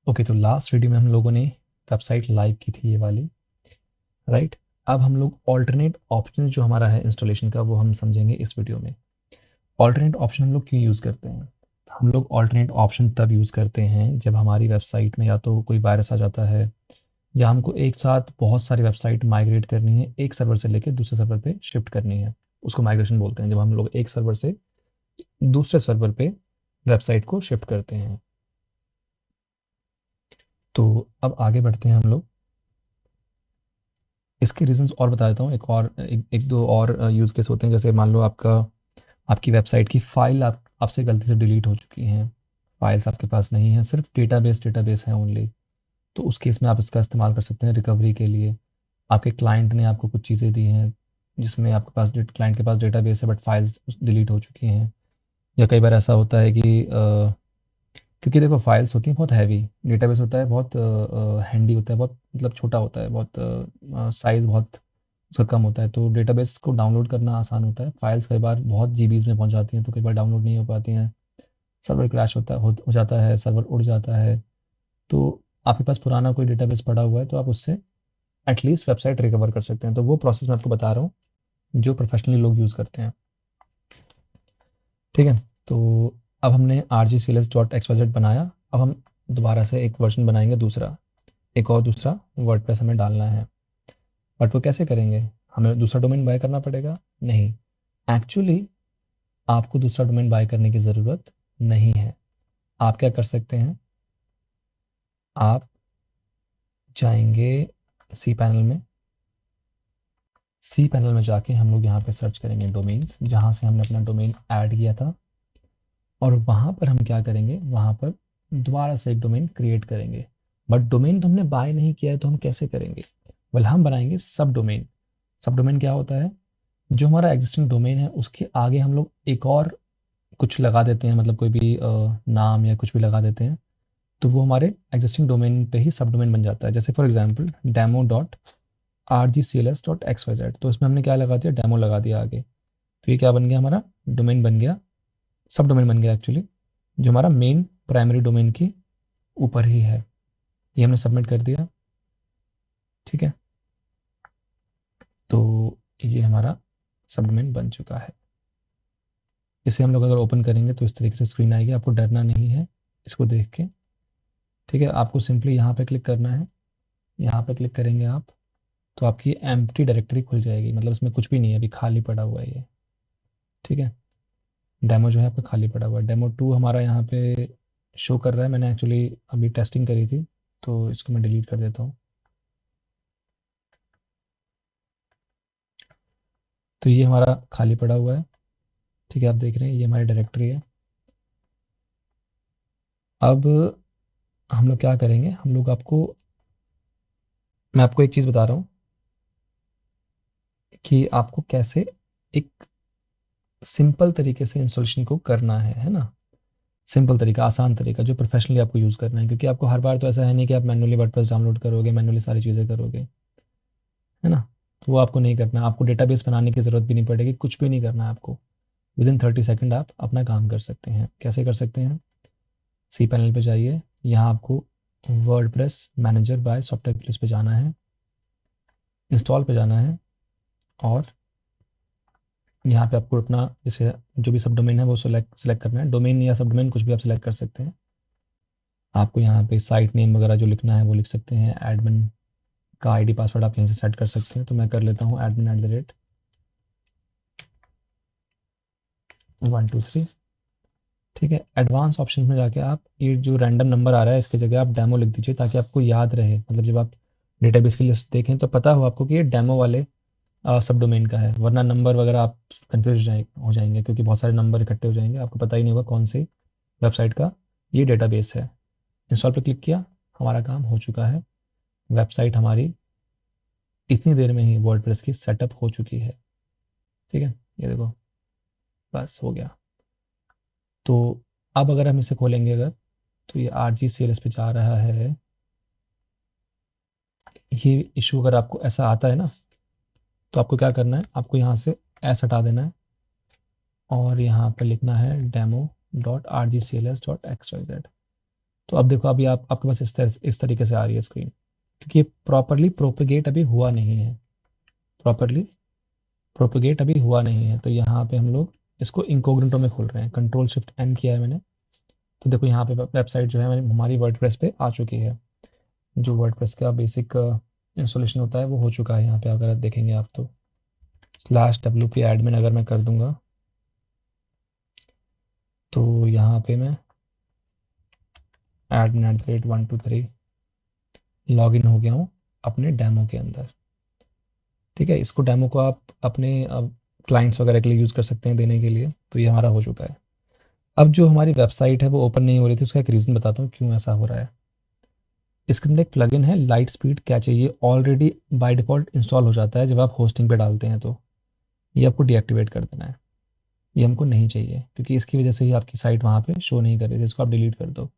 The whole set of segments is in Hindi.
ओके, तो लास्ट वीडियो में हम लोगों ने वेबसाइट लाइव की थी ये वाली, राइट। अब हम लोग ऑल्टरनेट ऑप्शन जो हमारा है इंस्टॉलेशन का वो हम समझेंगे इस वीडियो में। ऑल्टरनेट ऑप्शन हम लोग क्यों यूज़ करते हैं? हम लोग ऑल्टरनेट ऑप्शन तब यूज़ करते हैं जब हमारी वेबसाइट में या तो कोई वायरस आ जाता है या हमको एक साथ बहुत सारी वेबसाइट माइग्रेट करनी है, एक सर्वर से लेकर दूसरे सर्वर पे शिफ्ट करनी है। उसको माइग्रेशन बोलते हैं, जब हम लोग एक सर्वर से दूसरे सर्वर पे वेबसाइट को शिफ्ट करते हैं। तो अब आगे बढ़ते हैं हम लोग। इसके रीजंस और बता देता हूँ। एक दो और यूज़ केस होते हैं, जैसे मान लो आपकी वेबसाइट की फ़ाइल आपसे गलती से डिलीट हो चुकी हैं, फाइल्स आपके पास नहीं है, सिर्फ डेटाबेस है ओनली। तो उस केस में आप इसका इस्तेमाल कर सकते हैं रिकवरी के लिए। आपके क्लाइंट ने आपको कुछ चीज़ें दी हैं जिसमें आपके पास क्लाइंट के पास डेटाबेस है बट फाइल्स डिलीट हो चुकी हैं। या कई बार ऐसा होता है कि क्योंकि देखो फाइल्स होती हैं बहुत हैवी, डेटाबेस होता है बहुत हैंडी होता है, बहुत मतलब छोटा होता है, बहुत साइज़ बहुत उसका कम होता है, तो डेटाबेस को डाउनलोड करना आसान होता है। फाइल्स कई बार बहुत जीबीज़ में पहुंच जाती हैं तो कई बार डाउनलोड नहीं हो पाती हैं, सर्वर क्रैश हो जाता है, सर्वर उड़ जाता है। तो आपके पास पुराना कोई डेटाबेस पड़ा हुआ है तो आप उससे एटलीस्ट वेबसाइट रिकवर कर सकते हैं। तो वो प्रोसेस मैं आपको बता रहा हूँ जो प्रोफेशनली लोग यूज़ करते हैं, ठीक है। तो अब हमने rgcls.xyz बनाया। अब हम दोबारा से एक वर्जन बनाएंगे, एक और दूसरा वर्डप्रेस हमें डालना है। बट वो कैसे करेंगे? हमें दूसरा डोमेन बाय करना पड़ेगा? नहीं, एक्चुअली आपको दूसरा डोमेन बाय करने की ज़रूरत नहीं है। आप क्या कर सकते हैं, आप जाएंगे सी पैनल में जाके हम लोग यहाँ पे सर्च करेंगे डोमेन्स, जहाँ से हमने अपना डोमेन ऐड किया था, और वहाँ पर हम क्या करेंगे, वहाँ पर दोबारा से एक डोमेन क्रिएट करेंगे। बट डोमेन तो हमने बाय नहीं किया है तो हम कैसे करेंगे? वेल, हम बनाएंगे सब डोमेन। सब डोमेन क्या होता है? जो हमारा एग्जिस्टिंग डोमेन है उसके आगे हम लोग एक और कुछ लगा देते हैं, मतलब कोई भी नाम या कुछ भी लगा देते हैं, तो वो हमारे एग्जिस्टिंग डोमेन पे ही सब डोमेन बन जाता है। जैसे फॉर एग्जांपल demo.rgcls.xyz, तो इसमें हमने क्या लगा दिया, डेमो लगा दिया आगे। तो ये क्या बन गया, हमारा डोमेन बन गया, सब डोमेन बन गया एक्चुअली, जो हमारा मेन प्राइमरी डोमेन के ऊपर ही है। ये हमने सबमिट कर दिया, ठीक है। तो ये हमारा सब डोमेन बन चुका है। इसे हम लोग अगर ओपन करेंगे तो इस तरीके से स्क्रीन आएगी, आपको डरना नहीं है इसको देख के, ठीक है। आपको सिंपली यहाँ पे क्लिक करना है, यहाँ पे क्लिक करेंगे आप तो आपकी एम्प्टी डायरेक्टरी खुल जाएगी, मतलब इसमें कुछ भी नहीं है, अभी खाली पड़ा हुआ है ये, ठीक है। डेमो जो है आपका खाली पड़ा हुआ है। डेमो 2 हमारा यहाँ पे शो कर रहा है, मैंने एक्चुअली अभी टेस्टिंग करी थी तो इसको मैं डिलीट कर देता हूँ। तो ये हमारा खाली पड़ा हुआ है, ठीक है। आप देख रहे हैं ये हमारी डायरेक्टरी है। अब हम लोग क्या करेंगे, मैं आपको एक चीज़ बता रहा हूँ कि आपको कैसे एक सिंपल तरीके से इंस्टॉलेशन को करना है ना। सिंपल तरीका, आसान तरीका जो प्रोफेशनली आपको यूज़ करना है, क्योंकि आपको हर बार तो ऐसा है नहीं कि आप मैनुअली वर्डप्रेस डाउनलोड करोगे, मैनुअली सारी चीज़ें करोगे, है ना। तो वो आपको नहीं करना, आपको डेटाबेस बनाने की ज़रूरत भी नहीं पड़ेगी, कुछ भी नहीं करना है आपको। विदिन 30 सेकेंड आप अपना काम कर सकते हैं। कैसे कर सकते हैं? सी पैनल पे जाइए, यहाँ आपको WordPress manager by software place पे जाना है, इंस्टॉल पे जाना है, और यहाँ पे आपको अपना जैसे जो भी सब डोमेन है वो सेलेक्ट करना है। डोमेन या सब डोमेन कुछ भी आप सेलेक्ट कर सकते हैं। आपको यहाँ पे साइट नेम वगैरह जो लिखना है वो लिख सकते हैं। एडमिन का आईडी पासवर्ड आप यहीं से सेट कर सकते हैं, तो मैं कर लेता हूँ admin@123, ठीक है। एडवांस ऑप्शन में जाके आप ये जो रैंडम नंबर आ रहा है इसकी जगह आप डेमो लिख दीजिए, ताकि आपको याद रहे, मतलब जब आप डेटाबेस की लिस्ट देखें तो पता हो आपको कि ये डेमो वाले सब डोमेन का है। वरना नंबर वगैरह आप कंफ्यूज हो जाएंगे, क्योंकि बहुत सारे नंबर इकट्ठे हो जाएंगे, आपको पता ही नहीं होगा कौन सी वेबसाइट का ये डेटाबेस है। इंस्टॉल पे क्लिक किया, हमारा काम हो चुका है। वेबसाइट हमारी इतनी देर में ही वर्डप्रेस की सेटअप हो चुकी है, ठीक है। ये देखो, बस हो गया। तो अब अगर हम इसे खोलेंगे अगर, तो ये RGCLS पे जा रहा है। ये इशू अगर आपको ऐसा आता है ना, तो आपको क्या करना है, आपको यहाँ से एस हटा देना है और यहाँ पे लिखना है demo.rgcls.xyz, तो अब देखो, अभी आपके पास इस तरीके से आ रही है स्क्रीन, क्योंकि ये प्रॉपरली प्रोपेगेट अभी हुआ नहीं है, प्रॉपरली प्रोपेगेट अभी हुआ नहीं है। तो यहाँ पे हम लोग इसको इंकोग्निटो में खोल रहे हैं, कंट्रोल शिफ्ट एन किया है मैंने। तो देखो यहाँ पे वेबसाइट जो है हमारी वर्डप्रेस पे आ चुकी है। जो वर्डप्रेस का बेसिक इंस्टॉलेशन होता है वो हो चुका है। यहाँ पे अगर आप देखेंगे आप तो /wp admin अगर मैं कर दूंगा, तो यहाँ पे मैं admin@123 लॉग इन हो गया हूँ अपने डेमो के अंदर। ठीक है, इसको डेमो को आप अपने क्लाइंट्स वगैरह के लिए यूज़ कर सकते हैं देने के लिए। तो ये हमारा हो चुका है। अब जो हमारी वेबसाइट है वो ओपन नहीं हो रही थी, उसका एक रीज़न बताता हूँ क्यों ऐसा हो रहा है। इसके अंदर एक प्लगइन है लाइट स्पीड कैचे, ये ऑलरेडी बाय डिफ़ॉल्ट इंस्टॉल हो जाता है जब आप होस्टिंग पे डालते हैं, तो ये आपको डीएक्टिवेट कर देना है। ये हमको नहीं चाहिए, क्योंकि इसकी वजह से ही आपकी साइट वहाँ पे शो नहीं कर रही थी। इसको आप डिलीट कर दो।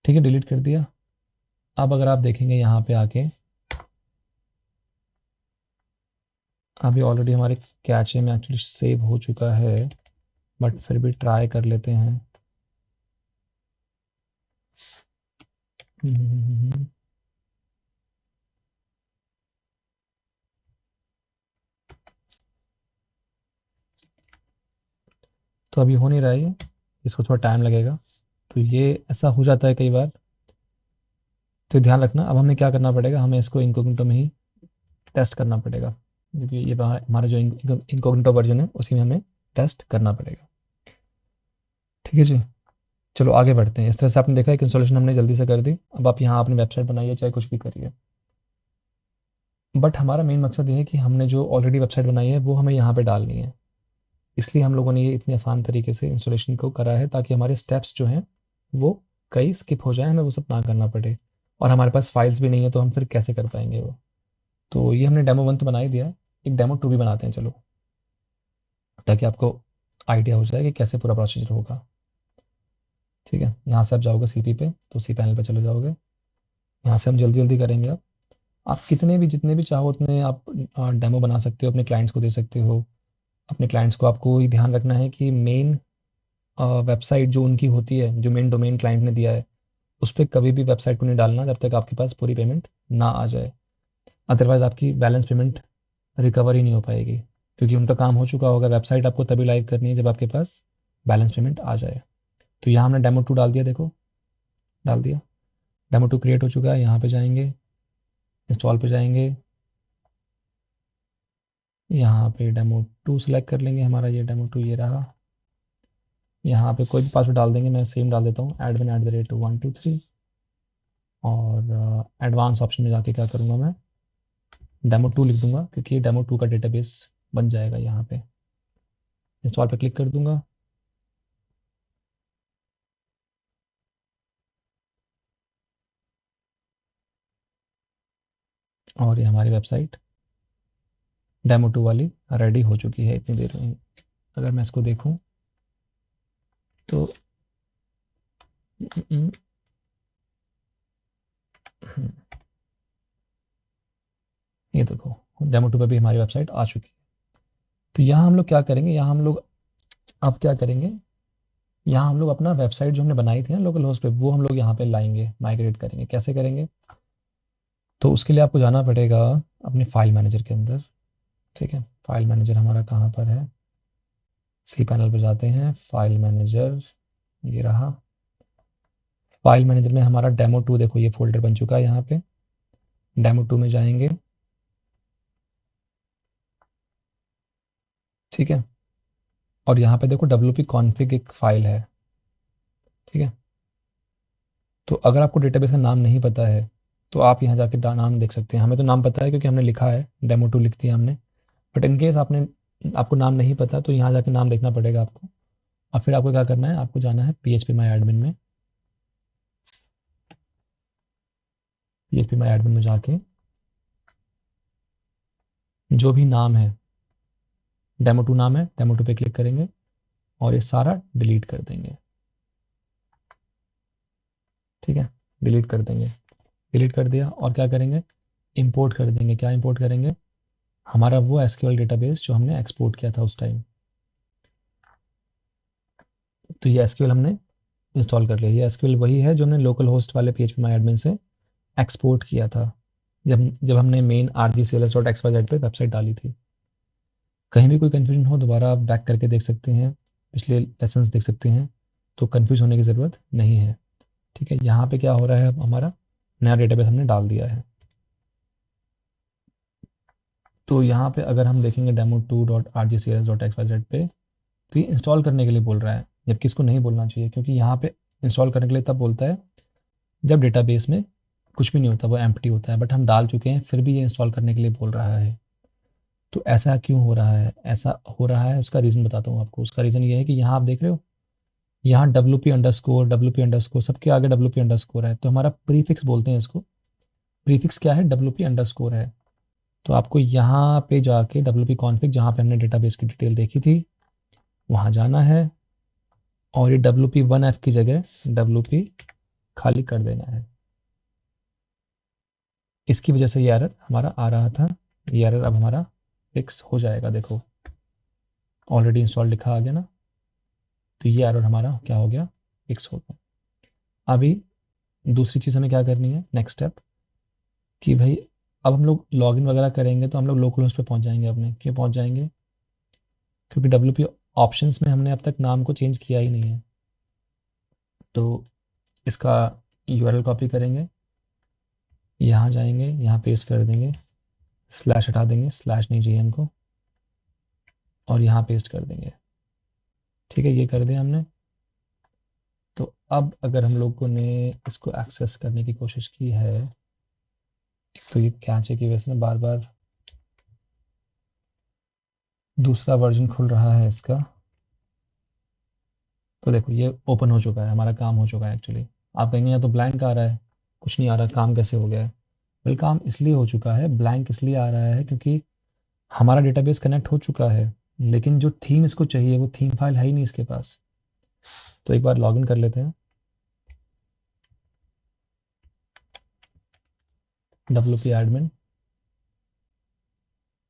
ठीक है, डिलीट कर दिया। अब अगर आप देखेंगे यहाँ पे आके, अभी ऑलरेडी हमारे कैचे में एक्चुअली सेव हो चुका है, बट फिर भी ट्राई कर लेते हैं। तो अभी हो नहीं रहा है ये, इसको थोड़ा टाइम लगेगा। तो ये ऐसा हो जाता है कई बार, तो ध्यान रखना। अब हमें क्या करना पड़ेगा, हमें इसको इनकोग्निटो में ही टेस्ट करना पड़ेगा, क्योंकि ये हमारा जो इनकोग्निटो वर्जन है उसी में हमें टेस्ट करना पड़ेगा। ठीक है जी, चलो आगे बढ़ते हैं। इस तरह से आपने देखा एक इंस्टॉलेशन हमने जल्दी से कर दी। अब आप यहाँ अपनी वेबसाइट बनाइए, चाहे कुछ भी करिए, बट हमारा मेन मकसद ये है कि हमने जो ऑलरेडी वेबसाइट बनाई है वो हमें यहाँ पे डालनी है। इसलिए हम लोगों ने ये इतनी आसान तरीके से इंस्टॉलेशन को करा है, ताकि हमारे स्टेप्स जो हैं वो कई स्किप हो जाए, हमें वो सब ना करना पड़े। और हमारे पास फाइल्स भी नहीं है, तो हम फिर कैसे कर पाएंगे वो। तो ये हमने डेमो 1 तो बना ही दिया है, एक डेमो 2 भी बनाते हैं चलो, ताकि आपको आइडिया हो जाए कि कैसे पूरा प्रोसीजर होगा। ठीक है, यहाँ से आप जाओगे सीपी पे, तो सी पैनल पे चले जाओगे। यहाँ से हम जल्दी जल्दी करेंगे। आप कितने भी जितने भी चाहो उतने आप डेमो बना सकते हो, अपने क्लाइंट्स को दे सकते हो। अपने क्लाइंट्स को आपको ये ध्यान रखना है कि मेन वेबसाइट जो उनकी होती है, जो मेन डोमेन क्लाइंट ने दिया है, उस पर कभी भी वेबसाइट को नहीं डालना जब तक आपके पास पूरी पेमेंट ना आ जाए। अदरवाइज़ आपकी बैलेंस पेमेंट रिकवर ही नहीं हो पाएगी, क्योंकि उनका काम हो चुका होगा। वेबसाइट आपको तभी लाइव करनी है जब आपके पास बैलेंस पेमेंट आ जाए। तो यहाँ हमने डेमो 2 डाल दिया, देखो डाल दिया। डेमो 2 क्रिएट हो चुका है। यहाँ पे जाएंगे, इंस्टॉल पे जाएंगे, यहाँ पे डेमो 2 सेलेक्ट कर लेंगे। हमारा ये डेमो 2 ये रहा। यहाँ पे कोई भी पासवर्ड डाल देंगे, मैं सेम डाल देता हूँ admin@123। और एडवांस ऑप्शन में जाके क्या करूँगा, मैं डेमो 2 लिख दूंगा, क्योंकि डेमो 2 का डेटाबेस बन जाएगा। यहाँ पे इंस्टॉल पे क्लिक कर दूंगा। और ये हमारी वेबसाइट डेमो 2 वाली रेडी हो चुकी है इतनी देर में। अगर मैं इसको देखूं तो ये देखो, डेमो 2 पे भी हमारी वेबसाइट आ चुकी है। तो यहाँ हम लोग क्या करेंगे, यहाँ हम लोग अब क्या करेंगे, यहाँ हम लोग अपना वेबसाइट जो हमने बनाई थी ना लोकल होस्ट पे, वो हम लोग यहाँ पे लाएंगे, माइग्रेट करेंगे। कैसे करेंगे, तो उसके लिए आपको जाना पड़ेगा अपने फाइल मैनेजर के अंदर। ठीक है, फाइल मैनेजर हमारा कहाँ पर है, सी पैनल पर जाते हैं, फाइल मैनेजर ये रहा। फाइल मैनेजर में हमारा डेमो 2 देखो ये फोल्डर बन चुका है। यहाँ पे डेमो 2 में जाएंगे। ठीक है, और यहाँ पे देखो wp config एक फाइल है। ठीक है, तो अगर आपको डेटाबेस का नाम नहीं पता है, तो आप यहाँ जाके नाम देख सकते हैं। हमें तो नाम पता है क्योंकि हमने लिखा है, डेमो 2 लिख दिया हमने। बट इन केस आपको नाम नहीं पता, तो यहाँ जाके नाम देखना पड़ेगा आपको। और फिर आपको क्या करना है, आपको जाना है php my admin में। php my admin में जाके जो भी नाम है, डेमो 2 नाम है, डेमो 2 पे क्लिक करेंगे और ये सारा डिलीट कर देंगे। ठीक है, डिलीट कर देंगे। डिलीट कर दिया और क्या करेंगे, इंपोर्ट कर देंगे। क्या इंपोर्ट करेंगे, हमारा वो एसक्यूएल डेटाबेस जो हमने एक्सपोर्ट किया था उस टाइम। तो ये एसक्यूएल हमने इंस्टॉल कर लिया। ये एसक्यूएल वही है जो हमने लोकल होस्ट वाले php माई एडमिन से एक्सपोर्ट किया था जब हमने मेन rgcls.xyz पे वेबसाइट डाली थी। कहीं भी कोई कन्फ्यूजन हो दोबारा आप बैक करके देख सकते हैं, पिछले लेसन्स देख सकते हैं, तो कन्फ्यूज होने की ज़रूरत नहीं है। ठीक है, यहाँ पे क्या हो रहा है, अब हमारा नया डेटाबेस हमने डाल दिया है। तो यहाँ पे अगर हम देखेंगे demo2.rgcls.xyz पे, तो ये इंस्टॉल करने के लिए बोल रहा है, जबकि इसको नहीं बोलना चाहिए, क्योंकि यहाँ पे इंस्टॉल करने के लिए तब बोलता है जब डेटाबेस में कुछ भी नहीं होता, वो एम्प्टी होता है। बट हम डाल चुके हैं, फिर भी ये इंस्टॉल करने के लिए बोल रहा है। तो ऐसा क्यों हो रहा है? ऐसा हो रहा है, उसका रीज़न बताता हूँ आपको। उसका रीज़न ये है कि यहाँ आप देख रहे हो, यहाँ WP_WP_, सबके आगे WP_ है, तो हमारा प्रीफिक्स बोलते हैं इसको। प्रीफिक्स क्या है? WP_ है। तो आपको यहाँ पे जाके WP config, जहाँ पे हमने डेटाबेस की डिटेल देखी थी, वहाँ जाना है और ये WP1F की जगह WP खाली कर देना है। इसकी वजह से ये एरर हमारा आ रहा था। ये एरर अब हमारा फिक्स हो जाएगा। देखो ऑलरेडी इंस्टॉल लिखा आ गया ना, तो ये एरर हमारा क्या हो गया? फिक्स हो गया। अभी दूसरी चीज़ हमें क्या करनी है, नेक्स्ट स्टेप, कि भाई अब हम लोग लॉगिन वगैरह करेंगे तो हम लोग लोकल होस्ट पे पहुंच जाएंगे अपने। क्यों पहुंच जाएंगे? क्योंकि WP ऑप्शंस में हमने अब तक नाम को चेंज किया ही नहीं है। तो इसका URL कॉपी करेंगे, यहाँ जाएंगे, यहाँ पेस्ट कर देंगे, स्लैश हटा देंगे, स्लैश नहीं चाहिए हमको, और यहाँ पेस्ट कर देंगे। ठीक है, ये कर दिया हमने। तो अब अगर हम लोगों ने इसको एक्सेस करने की कोशिश की है, तो ये कैचे की वजह से बार बार दूसरा वर्जन खुल रहा है इसका। तो देखो ये ओपन हो चुका है, हमारा काम हो चुका है एक्चुअली। आप कहेंगे या तो ब्लैंक आ रहा है, कुछ नहीं आ रहा, काम कैसे हो गया है? वेल, काम इसलिए हो चुका है, ब्लैंक इसलिए आ रहा है क्योंकि हमारा डेटाबेस कनेक्ट हो चुका है, लेकिन जो थीम इसको चाहिए वो थीम फाइल है ही नहीं इसके पास। तो एक बार लॉगिन कर लेते हैं। WP एडमिन,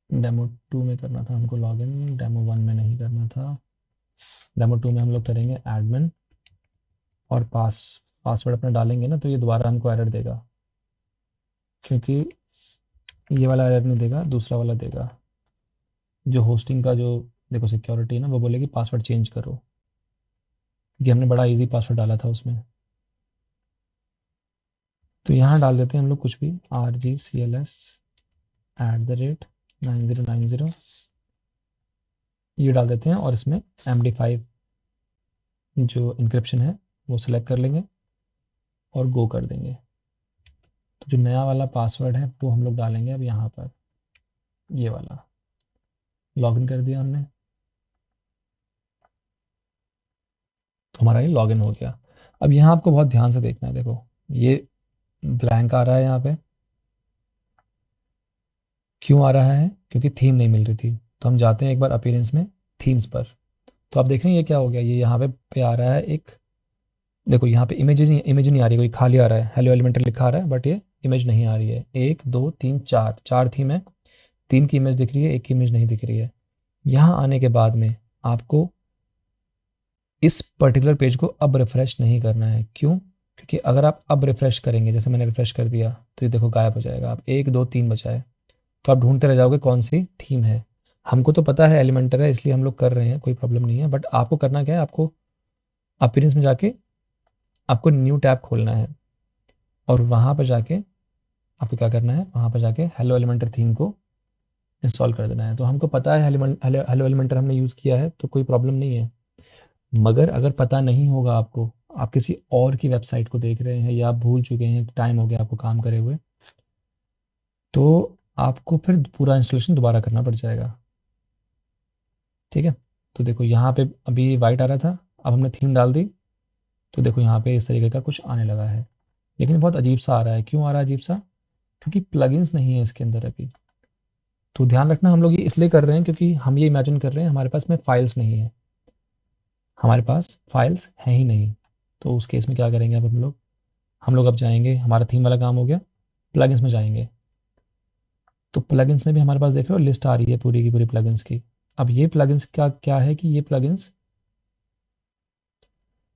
demo2 में करना था हमको लॉगिन, demo1 में नहीं करना था। demo2 में हम लोग करेंगे एडमिन और पासवर्ड अपना डालेंगे ना, तो ये दोबारा हमको एरर देगा, क्योंकि ये वाला एरर नहीं देगा, दूसरा वाला देगा। जो होस्टिंग का जो देखो सिक्योरिटी है ना, वो बोलेगी पासवर्ड चेंज करो, क्योंकि हमने बड़ा इजी पासवर्ड डाला था उसमें। तो यहाँ डाल देते हैं हम लोग कुछ भी, rgcls@9090, ये डाल देते हैं, और इसमें MD5 जो इंक्रिप्शन है वो सिलेक्ट कर लेंगे और गो कर देंगे। तो जो नया वाला पासवर्ड है वो हम लोग डालेंगे अब यहाँ पर, ये वाला। लॉगिन कर दिया हमने, तो हमारा ये लॉगिन हो गया। अब यहाँ आपको बहुत ध्यान से देखना है। देखो ये ब्लैंक आ रहा है यहाँ पे, क्यों आ रहा है? क्योंकि थीम नहीं मिल रही थी। तो हम जाते हैं एक बार अपीयरेंस में, थीम्स पर। तो आप देख रहे हैं ये क्या हो गया, ये यहाँ पे आ रहा है एक, देखो यहाँ पे इमेज नहीं आ रही, कोई खाली आ रहा है, हेलो एलिमेंटर लिखा आ रहा है, बट ये इमेज नहीं आ रही है। 1 2 3 4 4 थीम है, 3 की इमेज दिख रही है, 1 की इमेज नहीं दिख रही है। यहाँ आने के बाद में आपको इस पर्टिकुलर पेज को अब रिफ्रेश नहीं करना है। क्यों? क्योंकि अगर आप अब रिफ्रेश करेंगे, जैसे मैंने रिफ्रेश कर दिया, तो ये देखो गायब हो जाएगा। आप 1 2 3 बचा है, तो आप ढूंढते रह जाओगे कौन सी थीम है। हमको तो पता है एलिमेंटर है, इसलिए हम लोग कर रहे हैं, कोई प्रॉब्लम नहीं है। बट आपको करना क्या है, आपको अपीयरेंस में जाके आपको न्यू टैब खोलना है, और वहाँ पर जाके आपको क्या करना है, वहाँ पर जाके हेलो एलिमेंटर थीम को इंस्टॉल कर देना है। तो हमको पता है हेलो एलिमेंटर हमने यूज़ किया है, तो कोई प्रॉब्लम नहीं है। मगर अगर पता नहीं होगा आपको, आप किसी और की वेबसाइट को देख रहे हैं, या आप भूल चुके हैं, टाइम हो गया आपको काम करे हुए, तो आपको फिर पूरा इंस्टॉलेशन दोबारा करना पड़ जाएगा। ठीक है, तो देखो यहाँ पे अभी वाइट आ रहा था, अब हमने थीम डाल दी, तो देखो यहाँ पे इस तरीके का कुछ आने लगा है, लेकिन बहुत अजीब सा आ रहा है। क्यों आ रहा है अजीब सा? क्योंकि प्लगइन्स नहीं है इसके अंदर अभी। तो ध्यान रखना, हम लोग ये इसलिए कर रहे हैं क्योंकि हम ये इमेजिन कर रहे हैं हमारे पास में फाइल्स नहीं है, हमारे पास फाइल्स हैं ही नहीं। तो उस केस में क्या करेंगे अब हम लोग अब जाएंगे, हमारा थीम वाला काम हो गया, प्लगइन्स में जाएंगे। तो प्लगइन्स में भी हमारे पास देख रहे हो लिस्ट आ रही है पूरी की पूरी प्लगइन्स की। अब ये प्लगइन्स क्या क्या है कि ये प्लगइन्स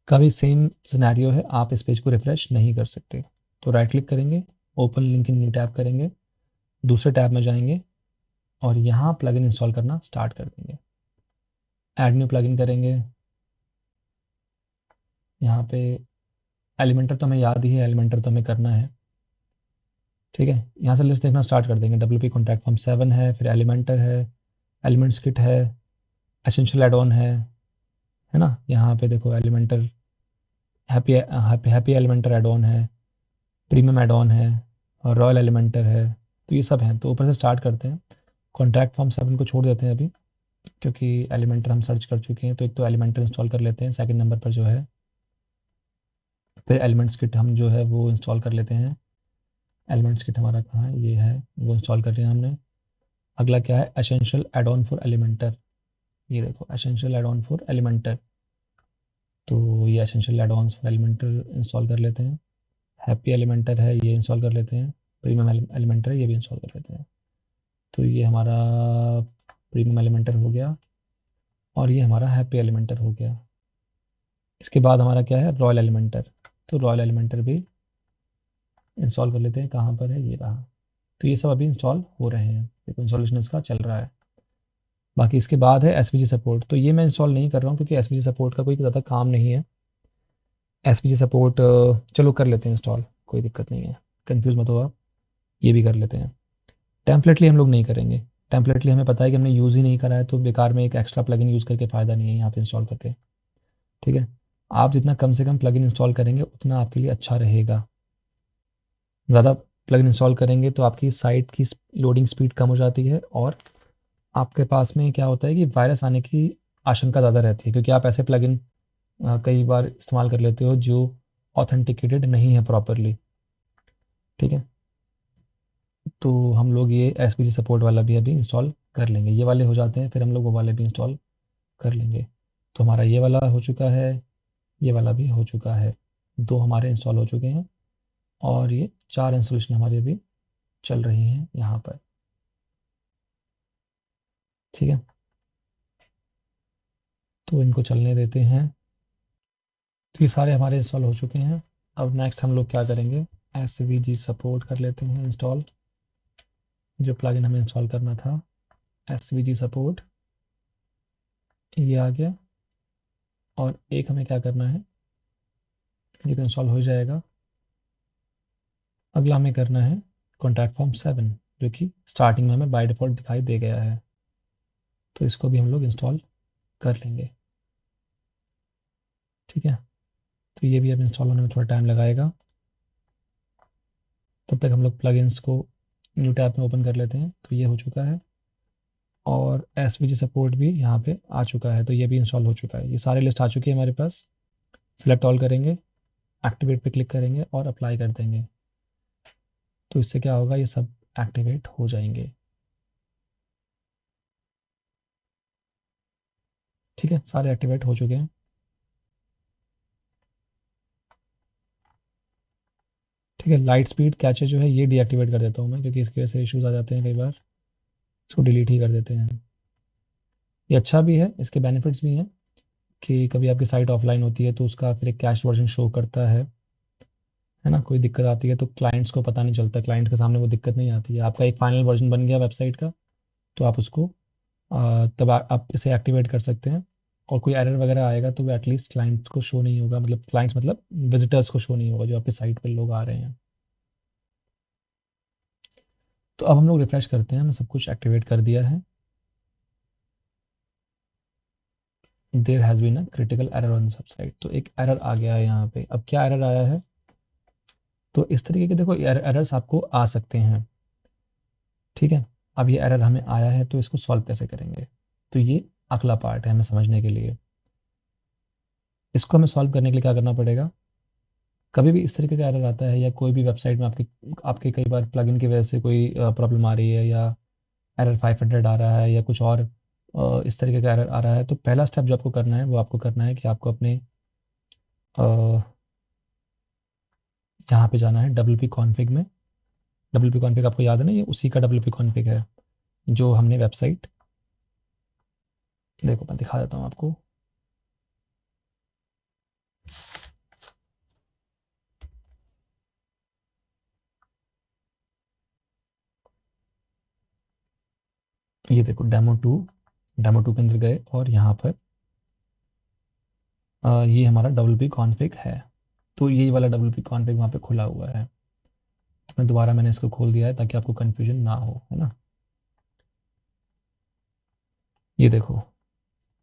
का भी सेम सिनेरियो है, आप इस पेज को रिफ्रेश नहीं कर सकते। तो राइट क्लिक करेंगे, open link in new tab करेंगे, दूसरे टैब में जाएंगे और यहाँ प्लगइन इंस्टॉल करना स्टार्ट कर देंगे। ऐड न्यू प्लगइन करेंगे। यहाँ पे एलिमेंटर तो हमें याद ही है, एलिमेंटर तो हमें करना है। ठीक है, यहाँ से लिस्ट देखना स्टार्ट कर देंगे। WP कॉन्टैक्ट फॉर्म 7 है, फिर एलिमेंटर है, एलिमेंट्स किट है, एसेंशियल एड ऑन है ना। यहाँ पे देखो Elementor happy happy happy Elementor add on है, प्रीमियम एड ऑन है और रॉयल एलिमेंटर है। तो ये सब हैं। तो ऊपर से स्टार्ट करते हैं। कॉन्टैक्ट फॉर्म 7 को छोड़ देते हैं अभी, क्योंकि एलिमेंटर हम सर्च कर चुके हैं। तो एक तो एलिमेंटर इंस्टॉल कर लेते हैं सेकंड नंबर पर जो है, फिर एलिमेंट्स किट हम जो है वो इंस्टॉल कर लेते हैं। एलिमेंट्स किट हमारा कहाँ है, ये है, वो इंस्टॉल कर लिया हमने। अगला क्या है, essential add on for Elementor. ये देखो essential add on for Elementor, तो ये essential add ons for Elementor install कर लेते हैं। हैप्पी एलिमेंटर है, ये इंस्टॉल कर लेते हैं। प्रीमियम एलिमेंटर है, ये भी इंस्टॉल कर लेते हैं। तो ये हमारा प्रीमियम एलिमेंटर हो गया और ये हमारा हैप्पी एलिमेंटर हो गया। इसके बाद हमारा क्या है, रॉयल एलिमेंटर। तो रॉयल एलिमेंटर भी इंस्टॉल कर लेते हैं। कहाँ पर है, ये रहा। तो ये सब अभी इंस्टॉल हो रहे हैं, देखो इंस्टॉलेशन इसका चल रहा है। बाकी इसके बाद है एसवीजी सपोर्ट। तो ये मैं इंस्टॉल नहीं कर रहा हूँ क्योंकि एसवीजी सपोर्ट का कोई ज़्यादा काम नहीं है। एसवीजी सपोर्ट चलो कर लेते हैं इंस्टॉल, कोई दिक्कत नहीं है, कंफ्यूज मत हो आप, ये भी कर लेते हैं। टेम्पलेटली हम लोग नहीं करेंगे। टेम्पलेटली हमें पता है कि हमने यूज़ ही नहीं करा है, तो बेकार में एक एक्स्ट्रा प्लगइन यूज़ करके फ़ायदा नहीं है यहाँ पे इंस्टॉल करके। ठीक है, आप जितना कम से कम प्लगइन इंस्टॉल करेंगे उतना आपके लिए अच्छा रहेगा। ज़्यादा प्लगइन इंस्टॉल करेंगे तो आपकी साइट की लोडिंग स्पीड कम हो जाती है और आपके पास में क्या होता है कि वायरस आने की आशंका ज़्यादा रहती है, क्योंकि आप ऐसे प्लगइन कई बार इस्तेमाल कर लेते हो जो ऑथेंटिकेटेड नहीं है प्रॉपरली। ठीक है, तो हम लोग ये एसपीजी सपोर्ट वाला भी अभी इंस्टॉल कर लेंगे। ये वाले हो जाते हैं फिर हम लोग वो वाले भी इंस्टॉल कर लेंगे। तो हमारा ये वाला हो चुका है, ये वाला भी हो चुका है, दो हमारे इंस्टॉल हो चुके हैं और ये 4 इंस्टॉलेशन हमारी अभी चल रही हैं यहाँ पर। ठीक है, तो इनको चलने देते हैं। तो ये सारे हमारे इंस्टॉल हो चुके हैं। अब नेक्स्ट हम लोग क्या करेंगे, एसवीजी सपोर्ट कर लेते हैं इंस्टॉल। जो प्लगइन हमें इंस्टॉल करना था, एसवीजी सपोर्ट, ये आ गया। और एक हमें क्या करना है, ये तो इंस्टॉल हो जाएगा। अगला हमें करना है कॉन्टैक्ट फॉर्म 7, जो कि स्टार्टिंग में हमें बाय डिफ़ॉल्ट दिखाई दे गया है। तो इसको भी हम लोग इंस्टॉल कर लेंगे। ठीक है, तो ये भी अब इंस्टॉल होने में थोड़ा टाइम लगाएगा। तब तक हम लोग प्लगइन्स को न्यू टैब में ओपन कर लेते हैं। तो ये हो चुका है और एसवीजी सपोर्ट भी यहाँ पे आ चुका है, तो ये भी इंस्टॉल हो चुका है। ये सारे लिस्ट आ चुकी है हमारे पास। सिलेक्ट ऑल करेंगे, एक्टिवेट पे क्लिक करेंगे और अप्लाई कर देंगे। तो इससे क्या होगा, ये सब एक्टिवेट हो जाएंगे। ठीक है, सारे एक्टिवेट हो चुके हैं। ठीक है, लाइट स्पीड कैचे जो है ये डीएक्टिवेट कर देता हूँ मैं, क्योंकि इसकी वजह से इश्यूज आ जाते हैं कई बार। इसको डिलीट ही कर देते हैं। ये अच्छा भी है, इसके बेनिफिट्स भी हैं कि कभी आपकी साइट ऑफलाइन होती है तो उसका फिर एक कैश वर्जन शो करता है ना। कोई दिक्कत आती है तो क्लाइंट्स को पता नहीं चलता, क्लाइंट के सामने वो दिक्कत नहीं आती है। आपका एक फाइनल वर्जन बन गया वेबसाइट का, तो आप उसको तब आप इसे एक्टिवेट कर सकते हैं। और कोई एरर वगैरह आएगा तो वो एटलीस्ट क्लाइंट को शो नहीं होगा, मतलब क्लाइंट्स मतलब विजिटर्स को शो नहीं होगा जो आपकी साइट पर लोग आ रहे हैं। तो अब हम लोग रिफ्रेश करते हैं, हमने सब कुछ एक्टिवेट कर दिया है। There has been a critical error on this website, तो एक एरर आ गया है यहाँ पे। अब क्या एरर आया है, तो इस तरीके के देखो एरर्स आपको आ सकते हैं। ठीक है, अब ये एरर हमें आया है तो इसको सॉल्व कैसे करेंगे, तो ये अगला पार्ट है हमें समझने के लिए। इसको हमें सॉल्व करने के लिए क्या करना पड़ेगा, कभी भी इस तरीके का एरर आता है या कोई भी वेबसाइट में आपके आपके कई बार प्लगइन की वजह से कोई प्रॉब्लम आ रही है या एरर 500 आ रहा है या कुछ और इस तरीके का एरर आ रहा है, तो पहला स्टेप जो आपको करना है वो आपको करना है कि आपको अपने यहाँ पे जाना है WP कॉन्फ़िग में। WP कॉन्फ़िग आपको याद है ना, ये उसी का WP कॉन्फ़िग है जो हमने वेबसाइट, देखो मैं दिखा देता हूँ आपको। ये देखो डेमो 2 के अंदर गए और यहाँ पर ये हमारा WP कॉन्फ़िग है। तो यही वाला WP कॉन्फ़िग वहाँ पे खुला हुआ है। तो मैं दोबारा मैंने इसको खोल दिया है ताकि आपको कन्फ्यूजन ना हो, है ना। ये देखो,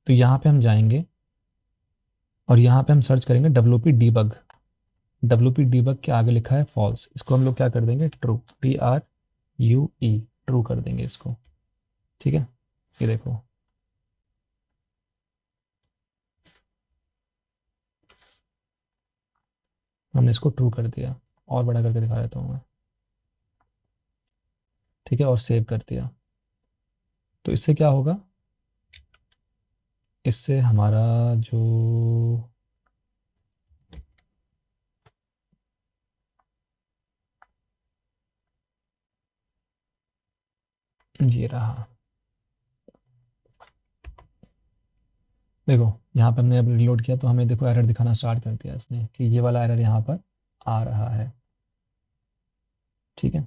तो यहाँ पे हम जाएंगे और यहाँ पे हम सर्च करेंगे WP डीबग। WP डीबग के आगे लिखा है फॉल्स, इसको हम लोग क्या कर देंगे, ट्रू, TRUE, ट्रू कर देंगे इसको। ठीक है, ये देखो, हमने इसको ट्रू कर दिया। और बड़ा करके दिखा देता हूँ मैं। ठीक है, और सेव कर दिया। तो इससे क्या होगा, इससे हमारा जो ये रहा, देखो यहाँ पे हमने अब रिलोड किया तो हमें देखो एरर दिखाना स्टार्ट कर दिया इसने कि ये वाला एरर यहाँ पर आ रहा है। ठीक है,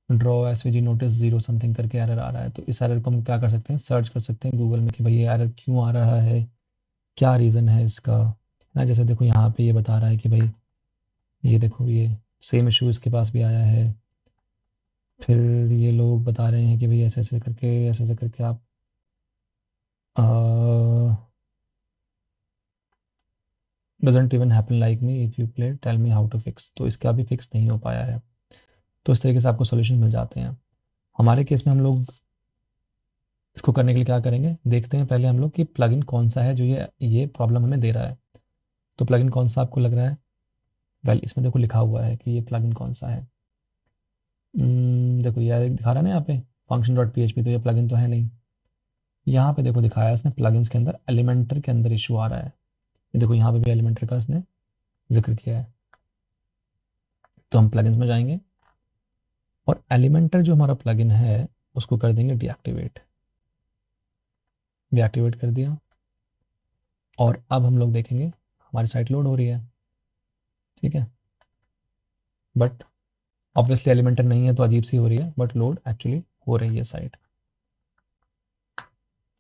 draw SVG notice zero something करके एरर आ रहा है। तो इस एरर को हम क्या कर सकते हैं, सर्च कर सकते हैं गूगल में कि भाई ये एरर क्यों आ रहा है, क्या रीज़न है इसका, है ना। जैसे देखो यहाँ पे ये बता रहा है कि भाई ये देखो, ये सेम इशू इसके पास भी आया है। फिर ये लोग बता रहे हैं कि भाई ऐसे ऐसे करके आप doesn't even happen like me if you play tell me how to fix. तो इसका भी फिक्स नहीं हो पाया है। तो इस तरीके से आपको सॉल्यूशन मिल जाते हैं। हमारे केस में हम लोग इसको करने के लिए क्या करेंगे, देखते हैं पहले हम लोग कि प्लगइन कौन सा है जो ये प्रॉब्लम हमें दे रहा है। तो प्लगइन कौन सा आपको लग रहा है, वेल इसमें देखो लिखा हुआ है कि ये प्लगइन कौन सा है। देखो ये दिखा रहा है ना यहाँ पे function.php, तो ये प्लगइन तो है नहीं। यहाँ पे देखो दिखाया है इसने प्लगइन्स के अंदर एलिमेंटर के अंदर इशू आ रहा है। ये देखो यहाँ पे भी एलिमेंटर का इसने जिक्र किया है। तो हम प्लगइन्स में जाएंगे और एलिमेंटर जो हमारा प्लगइन है उसको कर देंगे डीएक्टिवेट कर दिया। और अब हम लोग देखेंगे हमारी साइट लोड हो रही है। ठीक है, बट ऑब्वियसली एलिमेंटर नहीं है तो अजीब सी हो रही है, बट लोड एक्चुअली हो रही है साइट।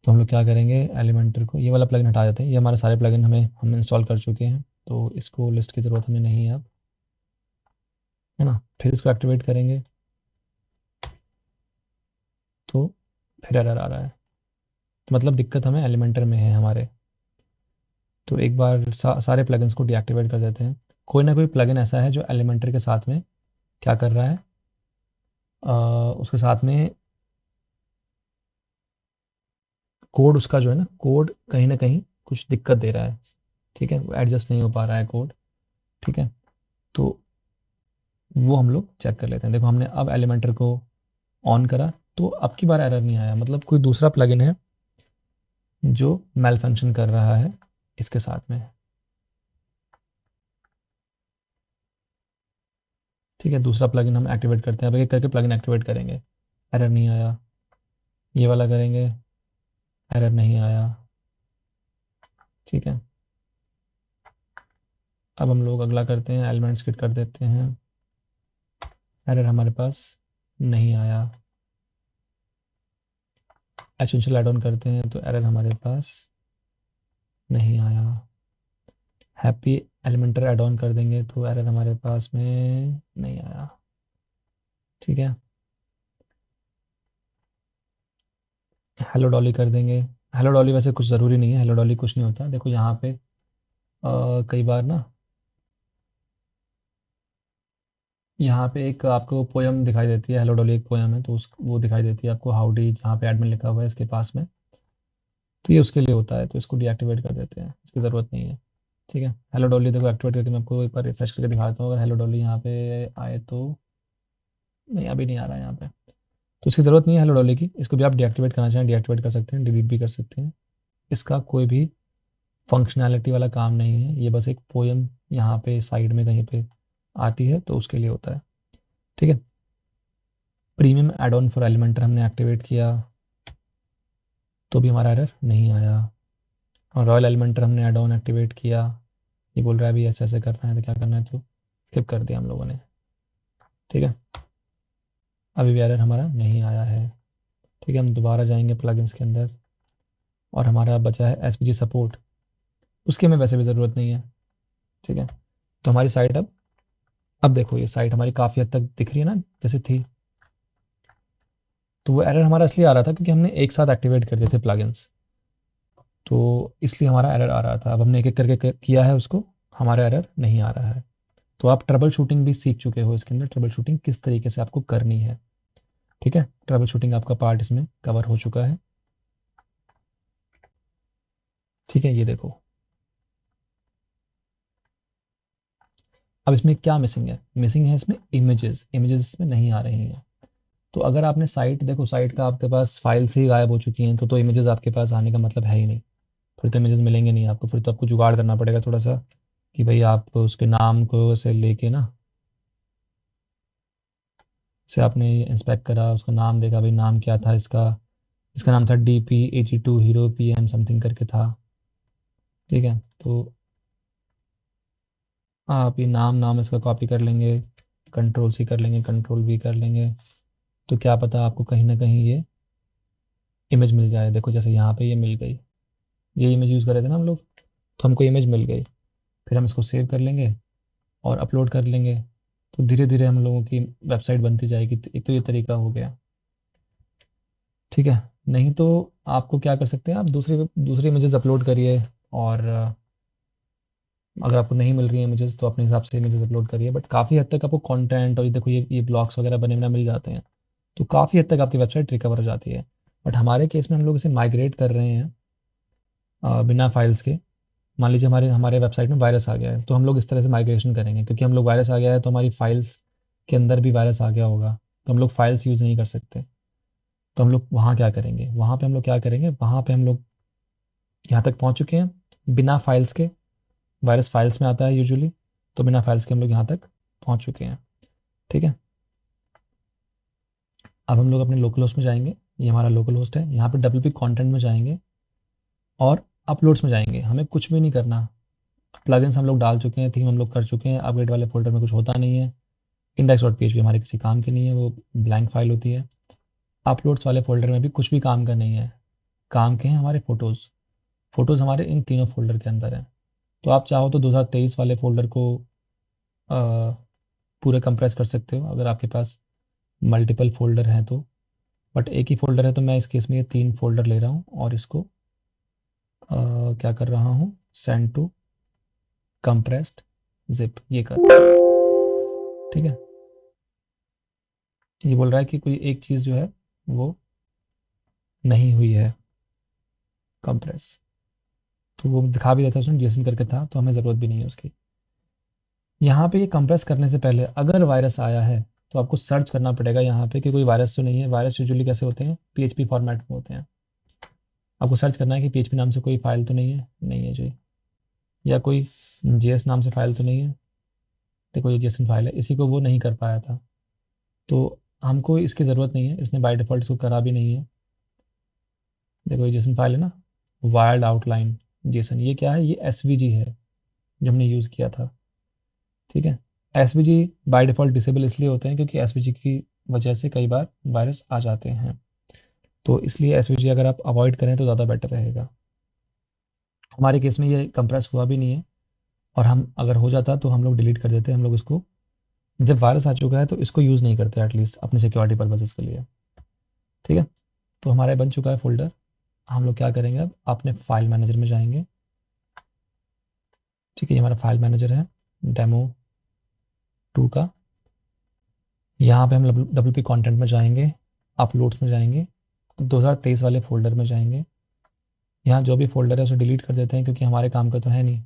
तो हम लोग क्या करेंगे, एलिमेंटर को ये वाला प्लगइन हटा देते हैं। ये हमारे सारे प्लगइन हम इंस्टॉल कर चुके हैं तो इसको लिस्ट की ज़रूरत हमें नहीं है अब, है ना। फिर इसको एक्टिवेट करेंगे तो फिर एरर आ रहा है। तो मतलब दिक्कत हमें एलिमेंटर में है हमारे। तो एक बार सारे प्लगइन्स को डीएक्टिवेट कर देते हैं। कोई ना कोई प्लगइन ऐसा है जो एलिमेंटर के साथ में क्या कर रहा है, उसके साथ में कोड उसका जो है ना, कोड कहीं ना कहीं कुछ दिक्कत दे रहा है। ठीक है, एडजस्ट नहीं हो पा रहा है कोड। ठीक है, तो वो हम लोग चेक कर लेते हैं। देखो हमने अब एलिमेंटर को ऑन करा तो अब की बार एरर नहीं आया, मतलब कोई दूसरा प्लगइन है जो मेल फंक्शन कर रहा है इसके साथ में। ठीक है, दूसरा प्लगइन हम एक्टिवेट करते हैं। अब एक करके प्लगइन एक्टिवेट करेंगे, एरर नहीं आया। ये वाला करेंगे, एरर नहीं आया। ठीक है, अब हम लोग अगला करते हैं, एलिमेंट्स किट कर देते हैं, एरर हमारे पास नहीं आया। एसेंशियल ऐड ऑन करते हैं तो एरर हमारे पास नहीं आया। हैप्पी एलिमेंटर ऐड ऑन कर देंगे तो एरर हमारे पास में नहीं आया। ठीक है, हेलो डॉली कर देंगे। हेलो डॉली वैसे कुछ ज़रूरी नहीं है, हेलो डॉली कुछ नहीं होता। देखो यहाँ पे कई बार ना यहाँ पे एक आपको पोयम दिखाई देती है, हेलो डॉली एक पोयम है, तो उस वो दिखाई देती है आपको हाउडी, जहाँ पे एडमिन लिखा हुआ है इसके पास में। तो ये उसके लिए होता है, तो इसको डीएक्टिवेट कर देते हैं, इसकी ज़रूरत नहीं है। ठीक है, हेलो डॉली देखो एक्टिवेट करके मैं आपको एक बार रिफ्रेश करके दिखाता हूँ। अगर हेलो डॉली यहाँ पे आए तो नहीं, अभी नहीं आ रहा है यहाँ पे, तो इसकी ज़रूरत नहीं है हेलो डॉली की। इसको भी आप डीएक्टिवेट करना चाहें डीएक्टिवेट कर सकते हैं, डिलीट भी कर सकते हैं। इसका कोई भी फंक्शनैलिटी वाला काम नहीं है, ये बस एक पोयम यहाँ पे साइड में कहीं पे आती है तो उसके लिए होता है। ठीक है, premium add on for Elementor हमने एक्टिवेट किया तो भी हमारा एरर नहीं आया। और रॉयल एलिमेंटर हमने एड ऑन एक्टिवेट किया ये बोल रहा है अभी ऐसे ऐसे करना है, तो क्या करना है, तो स्किप कर दिया हम लोगों ने। ठीक है, अभी भी एरर हमारा नहीं आया है। ठीक है, हम दोबारा जाएंगे प्लगइन्स के अंदर, और हमारा बचा है एसवीजी सपोर्ट। उसकी हमें वैसे भी ज़रूरत नहीं है। ठीक है, तो हमारी साइट अब देखो, ये साइट हमारी काफ़ी हद तक दिख रही है ना जैसे थी। तो वो एरर हमारा इसलिए आ रहा था क्योंकि हमने एक साथ एक्टिवेट कर दिए थे प्लगइन्स, तो इसलिए हमारा एरर आ रहा था। अब हमने एक एक करके किया है उसको, हमारा एरर नहीं आ रहा है। तो आप ट्रबल शूटिंग भी सीख चुके हो, इसके अंदर ट्रबल शूटिंग किस तरीके से आपको करनी है। ठीक है, ट्रबल शूटिंग आपका पार्ट इसमें कवर हो चुका है। ठीक है, ये देखो, अब इसमें क्या मिसिंग है, मिसिंग है इसमें इमेजेस, इमेजेस इसमें नहीं आ रही हैं। तो अगर आपने साइट देखो, साइट का आपके पास फाइल्स ही गायब हो चुकी हैं, तो इमेजेस आपके पास आने का मतलब है ही नहीं। फिर तो इमेजेस मिलेंगे नहीं आपको, फिर तो आपको जुगाड़ करना पड़ेगा थोड़ा सा, कि भाई आप उसके नाम को ऐसे लेके ना, से आपने इंस्पेक्ट करा, उसका नाम देखा, भाई नाम क्या था इसका, इसका नाम था DP82 हीरो PM समथिंग करके था। ठीक है, तो आप ये नाम नाम इसका कॉपी कर लेंगे, कंट्रोल C कर लेंगे, कंट्रोल V कर लेंगे, तो क्या पता आपको कहीं ना कहीं ये इमेज मिल जाए। देखो जैसे यहाँ पे ये मिल गई, ये इमेज यूज़ कर रहे थे ना हम लोग, तो हमको इमेज मिल गई। फिर हम इसको सेव कर लेंगे और अपलोड कर लेंगे, तो धीरे धीरे हम लोगों की वेबसाइट बनती जाएगी। तो एक तो ये तरीका हो गया। ठीक है, नहीं तो आपको क्या कर सकते हैं, आप दूसरी दूसरी इमेजेस अपलोड करिए, और अगर आपको नहीं मिल रही है इमेजेस तो अपने हिसाब से इमेजेस अपलोड करिए। बट काफ़ी हद तक आपको कंटेंट, और ये देखो ये ब्लॉग्स वगैरह बने बना मिल जाते हैं, तो काफ़ी हद तक आपकी वेबसाइट रिकवर हो जाती है। बट हमारे केस में हम लोग इसे माइग्रेट कर रहे हैं बिना फाइल्स के। मान लीजिए हमारे हमारे वेबसाइट में वायरस आ गया है, तो हम लोग इस तरह से माइग्रेशन करेंगे, क्योंकि हम लोग वायरस आ गया है तो हमारी फाइल्स के अंदर भी वायरस आ गया होगा, तो हम लोग फाइल्स यूज़ नहीं कर सकते। तो हम लोग वहाँ क्या करेंगे, वहाँ पे हम लोग क्या करेंगे, वहाँ पे हम लोग यहाँ तक पहुँच चुके हैं बिना फाइल्स के। वायरस फाइल्स में आता है यूजुअली, तो बिना फाइल्स के हम लोग यहाँ तक पहुँच चुके हैं। ठीक है, अब हम लोग अपने लोकल होस्ट में जाएंगे, ये हमारा लोकल होस्ट है। यहाँ पे WP कंटेंट में जाएंगे और अपलोड्स में जाएंगे। हमें कुछ भी नहीं करना, प्लगइन्स हम लोग डाल चुके हैं, थीम हम लोग कर चुके हैं, अपग्रेड वाले फोल्डर में कुछ होता नहीं है। index.php हमारे किसी काम की नहीं है, वो ब्लैंक फाइल होती है। अपलोड्स वाले फोल्डर में भी कुछ भी काम का नहीं है। काम के हैं हमारे फ़ोटोज़, फ़ोटोज़ हमारे इन तीनों फोल्डर के अंदर हैं। तो आप चाहो तो 2023 वाले फोल्डर को अ, पूरे कंप्रेस कर सकते हो, अगर आपके पास मल्टीपल फोल्डर हैं तो। बट एक ही फोल्डर है, तो मैं इस केस में ये 3 फोल्डर ले रहा हूँ, और इसको क्या कर रहा हूँ, सेंड टू कंप्रेस्ड जिप, ये कर। ठीक है, ये बोल रहा है कि कोई एक चीज़ जो है वो नहीं हुई है कंप्रेस, तो वो दिखा भी देता है उसने जेसन करके था, तो हमें ज़रूरत भी नहीं है उसकी। यहाँ पे ये कंप्रेस करने से पहले अगर वायरस आया है, तो आपको सर्च करना पड़ेगा यहाँ पे कि कोई वायरस तो नहीं है। वायरस यूजुअली कैसे होते हैं, PHP फॉर्मेट में होते हैं। आपको सर्च करना है कि PHP नाम से कोई फाइल तो नहीं है, नहीं है जी, या कोई JS नाम से फाइल तो नहीं है। देखो ये जेसन फाइल है, इसी को वो नहीं कर पाया था, तो हमको इसकी ज़रूरत नहीं है, इसने बाय डिफ़ॉल्ट इसको करा भी नहीं है। देखो ये जेसन फाइल है ना, वाइल्ड आउटलाइन जेसन, ये क्या है, ये SVG है जो हमने यूज़ किया था। ठीक है, SVG बाय डिफ़ॉल्ट डिसेबल इसलिए होते हैं क्योंकि SVG की वजह से कई बार वायरस आ जाते हैं, तो इसलिए SVG अगर आप अवॉइड करें तो ज़्यादा बेटर रहेगा। हमारे केस में ये कंप्रेस हुआ भी नहीं है, और हम अगर हो जाता तो हम लोग डिलीट कर देते। हम लोग इसको, जब वायरस आ चुका है तो इसको यूज़ नहीं करते, एटलीस्ट अपनी सिक्योरिटी पर्पजेज़ के लिए। ठीक है, तो हमारे बन चुका है फोल्डर। हम लोग क्या करेंगे, अब अपने फाइल मैनेजर में जाएंगे। ठीक है, ये हमारा फाइल मैनेजर है Demo 2 का। यहाँ पे हम WP कंटेंट में जाएंगे, अपलोड्स में जाएंगे, 2023 वाले फोल्डर में जाएंगे। यहाँ जो भी फोल्डर है उसे डिलीट कर देते हैं क्योंकि हमारे काम का तो है नहीं,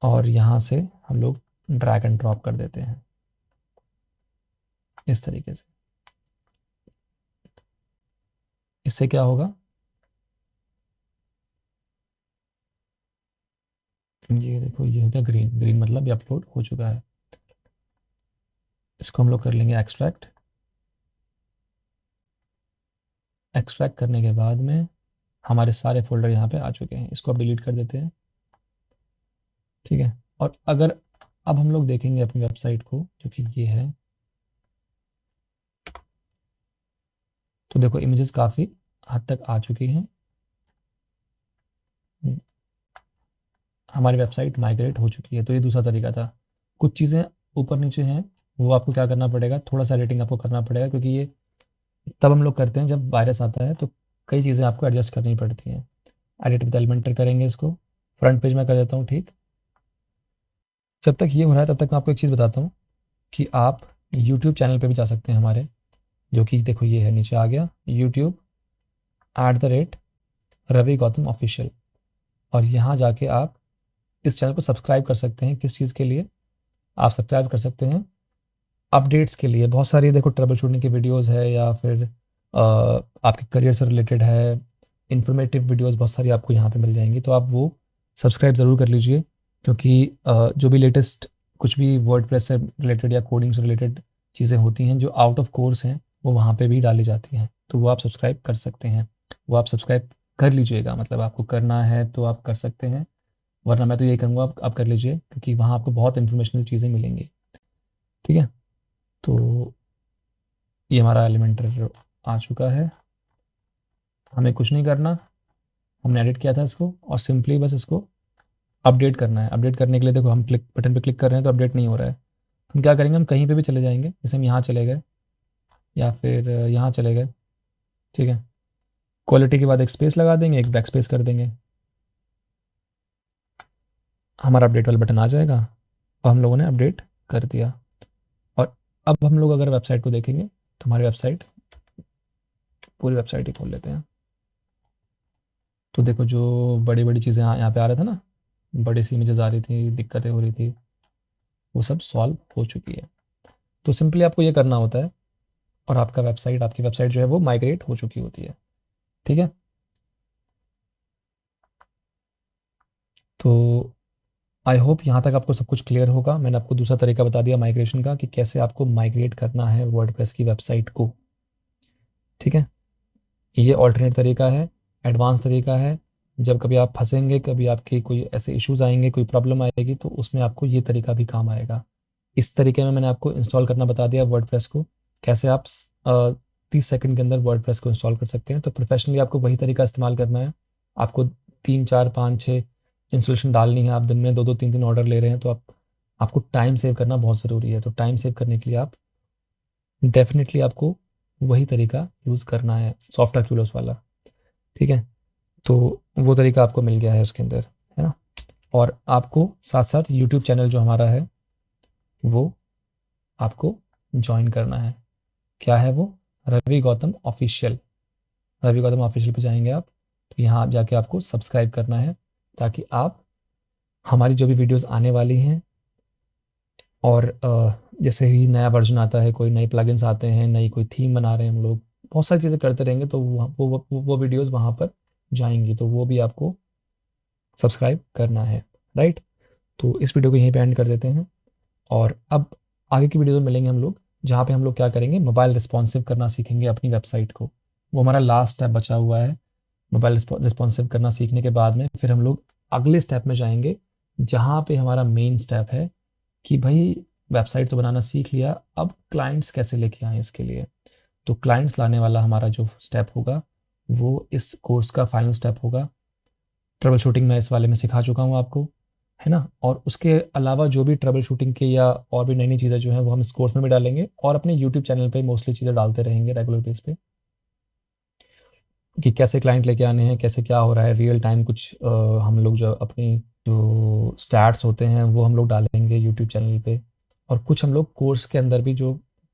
और यहाँ से हम लोग ड्रैग एंड ड्रॉप कर देते हैं इस तरीके से। इससे क्या होगा, ये देखो ये हो गया ग्रीन, ग्रीन मतलब ये अपलोड हो चुका है। इसको हम लोग कर लेंगे एक्सट्रैक्ट। एक्सट्रैक्ट करने के बाद में हमारे सारे फोल्डर यहाँ पे आ चुके हैं, इसको अब डिलीट कर देते हैं। ठीक है। और अगर अब हम लोग देखेंगे अपनी वेबसाइट को, जो कि ये है, तो देखो इमेजेस काफ़ी हद तक आ चुकी हैं। हमारी वेबसाइट माइग्रेट हो चुकी है। तो ये दूसरा तरीका था। कुछ चीज़ें ऊपर नीचे हैं, वो आपको क्या करना पड़ेगा, थोड़ा सा एडिटिंग आपको करना पड़ेगा, क्योंकि ये तब हम लोग करते हैं जब वायरस आता है, तो कई चीज़ें आपको एडजस्ट करनी पड़ती हैं। एडिट विद एलिमेंटर करेंगे इसको। फ्रंट पेज में कर देता हूँ, ठीक। जब तक ये हो रहा है तब तक मैं आपको एक चीज़ बताता हूँ कि आप यूट्यूब चैनल पे भी जा सकते हैं हमारे, जो कि देखो ये है, नीचे आ गया यूट्यूब @रवि गौतम ऑफिशियल। और यहाँ जाके आप इस चैनल को सब्सक्राइब कर सकते हैं। किस चीज़ के लिए आप सब्सक्राइब कर सकते हैं? अपडेट्स के लिए। बहुत सारी देखो ट्रबल शूटिंग की वीडियोस है, या फिर आपके करियर से रिलेटेड है, इन्फॉर्मेटिव वीडियोस बहुत सारी आपको यहाँ पे मिल जाएंगी। तो आप वो सब्सक्राइब ज़रूर कर लीजिए, क्योंकि जो भी लेटेस्ट कुछ भी वर्डप्रेस से रिलेटेड या कोडिंग से रिलेटेड चीज़ें होती हैं जो आउट ऑफ कोर्स हैं, वो वहाँ पे भी डाली जाती हैं। तो वो आप सब्सक्राइब कर सकते हैं। वो आप सब्सक्राइब कर लीजिएगा, मतलब आपको करना है तो आप कर सकते हैं, वरना मैं तो यही कहूँगा आप कर लीजिए, क्योंकि वहाँ आपको बहुत इन्फॉर्मेशनल चीज़ें मिलेंगी। ठीक है। तो ये हमारा एलिमेंटर आ चुका है। हमें कुछ नहीं करना, हमने एडिट किया था इसको, और सिंपली बस इसको अपडेट करना है। अपडेट करने के लिए देखो हम क्लिक बटन पे क्लिक कर रहे हैं तो अपडेट नहीं हो रहा है। हम क्या करेंगे, हम कहीं पे भी चले जाएंगे, जैसे हम यहाँ चले गए या फिर यहाँ चले गए, ठीक है। क्वालिटी के बाद एक स्पेस लगा देंगे, एक बैक स्पेस कर देंगे, हमारा अपडेट वाला बटन आ जाएगा और हम लोगों ने अपडेट कर दिया। और अब हम लोग अगर वेबसाइट को देखेंगे तो हमारी वेबसाइट, पूरी वेबसाइट ही खोल लेते हैं। तो देखो जो बड़ी बड़ी चीज़ें यहाँ पे आ रहा था ना, बड़ी सी इमेजेस आ रही थी, दिक्कतें हो रही थी, वो सब सॉल्व हो चुकी है। तो सिंपली आपको ये करना होता है, और आपकी वेबसाइट जो है वो माइग्रेट हो चुकी होती है। ठीक है। तो आई होप यहाँ तक आपको सब कुछ क्लियर होगा। मैंने आपको दूसरा तरीका बता दिया माइग्रेशन का, कि कैसे आपको माइग्रेट करना है वर्डप्रेस की वेबसाइट को। ठीक है। ये ऑल्टरनेट तरीका है, एडवांस तरीका है। जब कभी आप फंसेंगे, कभी आपके कोई ऐसे इश्यूज आएंगे, कोई प्रॉब्लम आएगी, तो उसमें आपको ये तरीका भी काम आएगा। इस तरीके में मैंने आपको इंस्टॉल करना बता दिया वर्डप्रेस को, कैसे आप 30 सेकंड के अंदर वर्डप्रेस को इंस्टॉल कर सकते हैं। तो प्रोफेशनली आपको वही तरीका इस्तेमाल करना है। आपको 3 4 5 6 इंस्टॉलेशन डालनी है। आप दिन में 2 2 3 3 ऑर्डर ले रहे हैं, तो आपको टाइम सेव करना बहुत ज़रूरी है। तो टाइम सेव करने के लिए आप डेफिनेटली आपको वही तरीका यूज़ करना है, सॉफ्ट एक्यूलोस वाला। ठीक है। तो वो तरीका आपको मिल गया है उसके अंदर, है ना। और आपको साथ साथ यूट्यूब चैनल जो हमारा है वो आपको ज्वाइन करना है। क्या है वो? रवि गौतम ऑफिशियल। रवि गौतम ऑफिशियल पे जाएंगे आप, तो यहाँ आप जाके आपको सब्सक्राइब करना है, ताकि आप हमारी जो भी वीडियोस आने वाली हैं, और जैसे ही नया वर्जन आता है, कोई नए प्लगइन्स आते हैं, नई कोई थीम बना रहे हैं हम लोग, बहुत सारी चीज़ें करते रहेंगे, तो वो वीडियोस वहाँ पर जाएंगी, तो वो भी आपको सब्सक्राइब करना है। राइट। तो इस वीडियो को यहीं पे एंड कर देते हैं, और अब आगे की वीडियो में मिलेंगे हम लोग, जहाँ पे हम लोग क्या करेंगे, मोबाइल रिस्पॉन्सिव करना सीखेंगे अपनी वेबसाइट को। वो हमारा लास्ट स्टेप बचा हुआ है। मोबाइल रिस्पॉन्सिव करना सीखने के बाद में फिर हम लोग अगले स्टेप में जाएंगे, जहाँ पे हमारा मेन स्टेप है कि भाई वेबसाइट तो बनाना सीख लिया, अब क्लाइंट्स कैसे लेके आए इसके लिए। तो क्लाइंट्स लाने वाला हमारा जो स्टेप होगा वो इस कोर्स का फाइनल स्टेप होगा। ट्रबल शूटिंग मैं इस वाले में सिखा चुका हूँ आपको, है ना। और उसके अलावा जो भी ट्रबल शूटिंग के या और भी नई नई चीज़ें जो हैं वो हम इस कोर्स में भी डालेंगे, और अपने यूट्यूब चैनल पे मोस्टली चीज़ें डालते रहेंगे रेगुलर बेस पे, कि कैसे क्लाइंट लेके आने हैं, कैसे क्या हो रहा है रियल टाइम। कुछ हम लोग जो अपनी जो स्टैट्स होते हैं वो हम लोग डालेंगे यूट्यूब चैनल पे, और कुछ हम लोग कोर्स के अंदर भी जो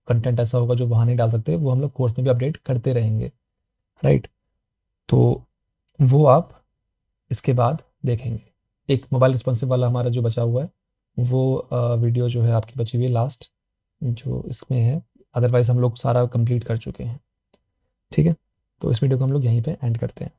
कंटेंट ऐसा होगा जो वहाँ नहीं डाल सकते, वो हम लोग कोर्स में भी अपडेट करते रहेंगे। राइट। तो वो आप इसके बाद देखेंगे। एक मोबाइल रिस्पॉन्सिव वाला हमारा जो बचा हुआ है, वो वीडियो जो है आपकी बची हुई है लास्ट, जो इसमें है। अदरवाइज़ हम लोग सारा कंप्लीट कर चुके हैं। ठीक है। तो इस वीडियो को हम लोग यहीं पे एंड करते हैं।